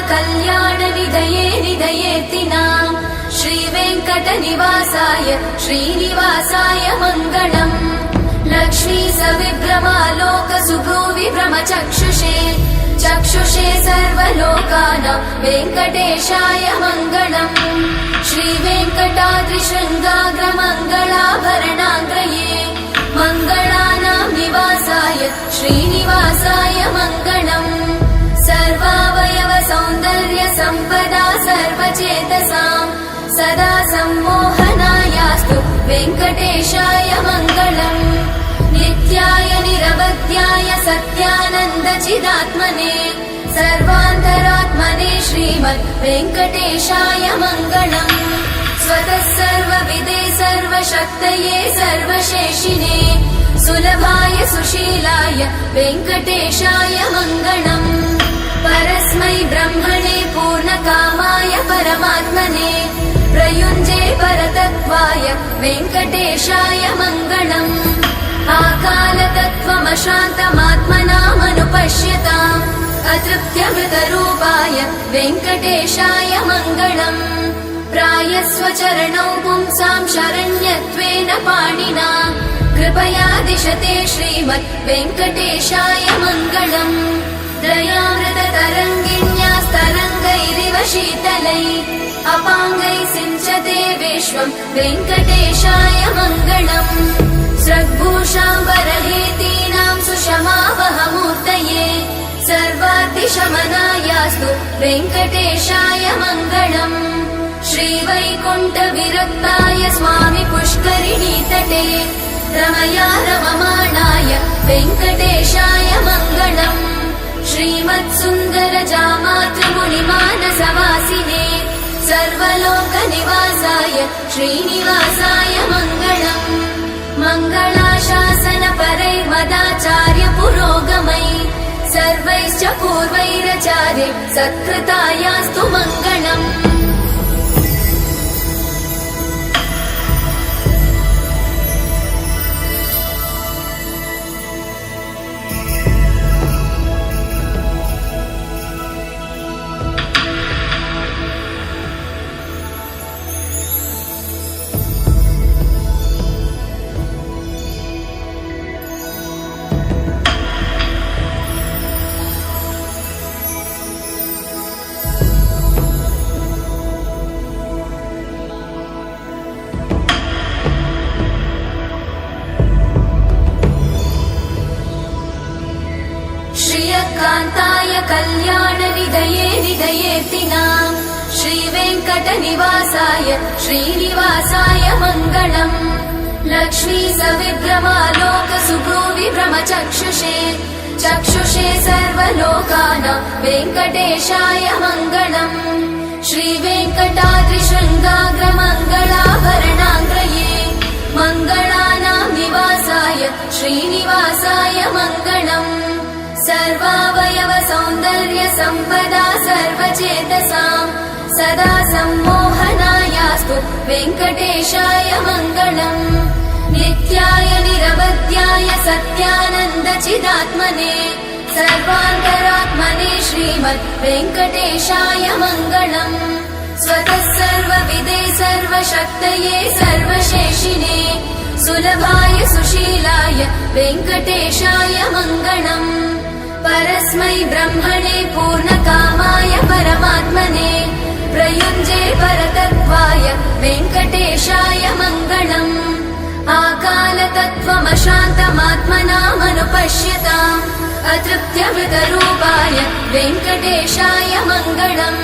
कल्याणनिधये निधयेतिनाम् श्रीवेङ्कटनिवासाय श्रीनिवासाय मङ्गलम् लक्ष्मी सविभ्रमालोकसुभ्रूविभ्रमचक्षुषे चक्षुषे सर्वलोकानां वेङ्कटेशाय मङ्गलम् श्रीवेङ्कटाद्रिशृङ्गाग्रमङ्गलाभरणाग्रये मङ्गलानां निवासाय श्रीनिवासाय मङ्गलम् सर्वावयव सौन्दर्य सम्पदा सर्वचेतसां सदा सम्मोहनायास्तु वेङ्कटेशाय मङ्गलम् नित्याय निरवध्याय सत्यानन्दचिदात्मने सर्वान्तरात्मने श्रीमद् वेङ्कटेशाय मङ्गलम् स्वतः सर्वविदे सर्वशक्तये सर्वशेषिने सुलभाय सुशीलाय वेङ्कटेशाय मङ्गलम् परस्मै ब्रह्मणे पूर्णकामाय परमात्मने प्रयुञ्जे परतत्त्वाय वेङ्कटेशाय मङ्गलम् आकालतत्त्वमशान्तमात्मनामनुपश्यताम् अतृप्त्यमृतरूपाय वेङ्कटेशाय मङ्गलम् प्रायस्वचरणौ पुंसां शरण्यत्वेन पाणिना कृपया दिशते श्रीमद् वेङ्कटेशाय मङ्गलम् दयामृततरङ्गिण्यास्तरङ्गैरिव शीतलै अपाङ्गैः सिञ्चते विश्वं वेङ्कटेशाय मङ्गलम् स्रग्भूषाम्बरहेतीनां सुषमावहमूर्तये सर्वाद्दिशमनायास्तु वेङ्कटेशाय मङ्गलम् श्रीवैकुण्ठविरक्ताय स्वामि पुष्करिणीतटे रमया रममाणाय वेङ्कटेशाय मङ्गलम् श्रीमत्सुन्दरजामातृमुनिमानसवासिने सर्वलोकनिवासाय श्रीनिवासाय मङ्गलम् मङ्गलाशासनपरैर्मदाचार्य पुरोगमै सर्वैश्च पूर्वैरचार्य सत्कृतायास्तु मङ्गलम् कान्ताय कल्याणनिधये निधयेतिनाम् श्रीवेङ्कटनिवासाय श्रीनिवासाय मङ्गलम् लक्ष्मी सविभ्रमालोकसुभ्रूविभ्रमचक्षुषे चक्षुषे सर्वलोकानां वेङ्कटेशाय मङ्गलम् श्रीवेङ्कटाद्रिशृङ्गाग्रमङ्गलाभरणाग्रये मङ्गलानां निवासाय श्रीनिवासाय मङ्गलम् सर्वावयव सौन्दर्य सम्पदा सर्वचेतसां सदा सम्मोहनायास्तु वेङ्कटेशाय मङ्गलम् नित्याय निरवध्याय सत्यानन्दचिदात्मने सर्वान्तरात्मने श्रीमद् वेङ्कटेशाय मङ्गलम् स्वतः सर्वविदे सर्वशक्तये सर्वशेषिने सुलभाय सुशीलाय वेङ्कटेशाय मङ्गलम् परस्मै ब्रह्मणे पूर्णकामाय परमात्मने प्रयुञ्जे परतत्त्वाय वेङ्कटेशाय मङ्गलम् आकालतत्त्वमशान्तमात्मनामनुपश्यताम् अतृप्त्यमृतरूपाय वेङ्कटेशाय मङ्गलम्।